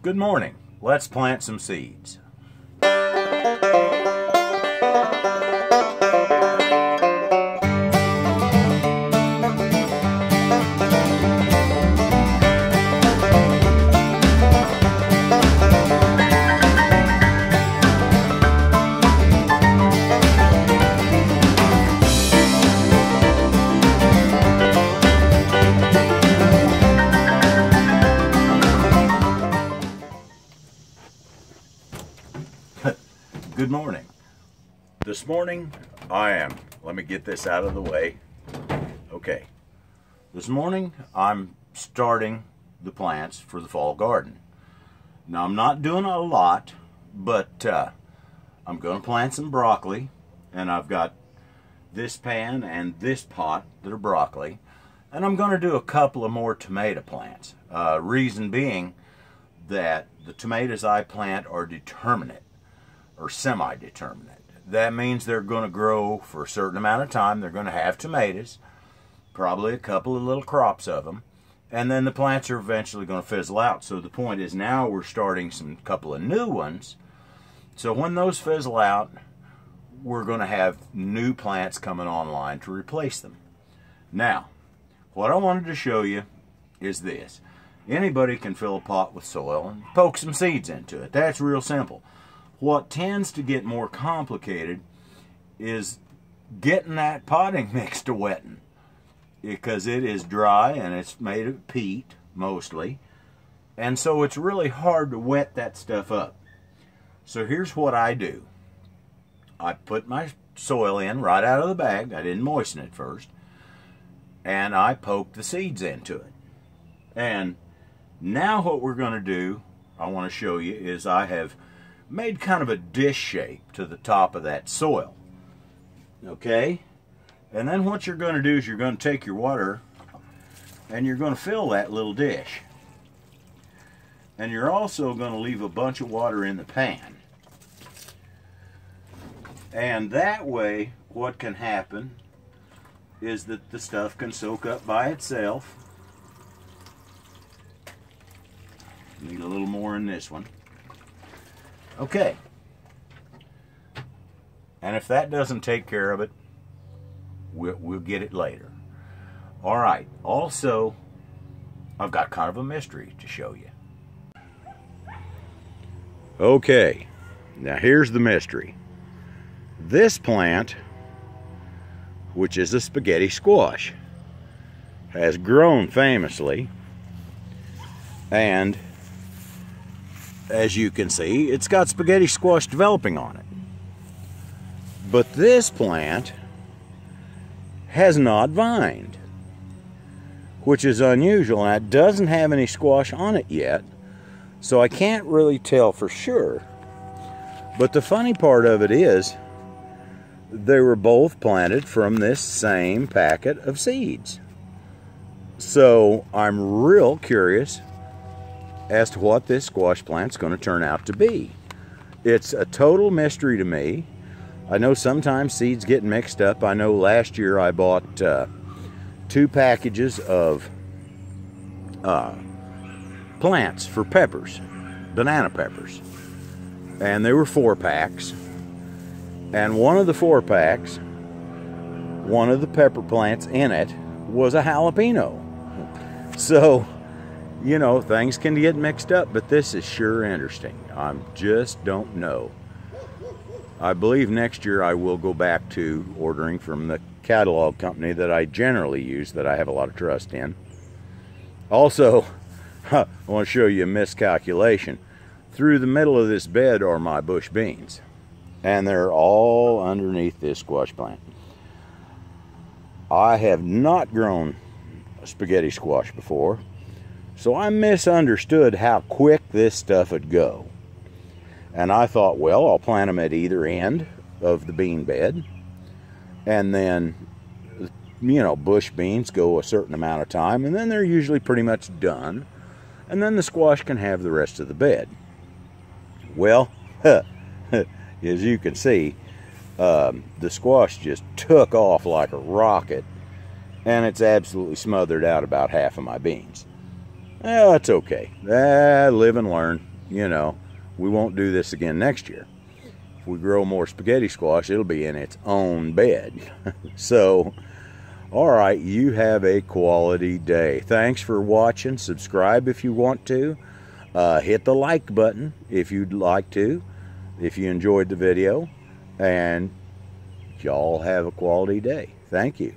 Good morning. Let's plant some seeds. Good morning. This morning let me get this out of the way. Okay. This morning I'm starting the plants for the fall garden. Now I'm not doing a lot, but I'm going to plant some broccoli, and I've got this pan and this pot that are broccoli, and I'm going to do a couple of more tomato plants. Reason being that the tomatoes I plant are determinate, or semi-determinate. That means they're going to grow for a certain amount of time. They're going to have tomatoes, probably a couple of little crops of them, and then the plants are eventually going to fizzle out. So the point is, now we're starting some couple of new ones. So when those fizzle out, we're going to have new plants coming online to replace them. Now, what I wanted to show you is this. Anybody can fill a pot with soil and poke some seeds into it. That's real simple. What tends to get more complicated is getting that potting mix to wetting, because it is dry and it's made of peat mostly, and so it's really hard to wet that stuff up. So here's what I do. I put my soil in right out of the bag. I didn't moisten it first, and I poke the seeds into it. And now what we're going to do, I want to show you, is I have made kind of a dish shape to the top of that soil. Okay? And then what you're going to do is you're going to take your water and you're going to fill that little dish. And you're also going to leave a bunch of water in the pan. And that way, what can happen is that the stuff can soak up by itself. Need a little more in this one. Okay, and if that doesn't take care of it, we'll get it later. All right, also, I've got kind of a mystery to show you. Okay, now here's the mystery. This plant, which is a spaghetti squash, has grown famously, and as you can see, it's got spaghetti squash developing on it. But this plant has not vined, which is unusual, and it doesn't have any squash on it yet, so I can't really tell for sure. But the funny part of it is, they were both planted from this same packet of seeds. So I'm real curious as to what this squash plant's going to turn out to be. It's a total mystery to me. I know sometimes seeds get mixed up. I know last year I bought 2 packages of plants for peppers, banana peppers, and they were 4 packs. And one of the 4 packs, one of the pepper plants in it was a jalapeno. So, you know, things can get mixed up, but this is sure interesting. I just don't know. I believe next year I will go back to ordering from the catalog company that I generally use, that I have a lot of trust in. Also, I want to show you a miscalculation. Through the middle of this bed are my bush beans, and they're all underneath this squash plant. I have not grown spaghetti squash before, so I misunderstood how quick this stuff would go. And I thought, well, I'll plant them at either end of the bean bed. And then, you know, bush beans go a certain amount of time, and then they're usually pretty much done. And then the squash can have the rest of the bed. Well, as you can see, the squash just took off like a rocket, and it's absolutely smothered out about half of my beans. Well, that's okay. Live and learn. you know, we won't do this again next year. If we grow more spaghetti squash, it'll be in its own bed. So, all right, you have a quality day. Thanks for watching. Subscribe if you want to. Hit the like button if you'd like to, if you enjoyed the video. And y'all have a quality day. Thank you.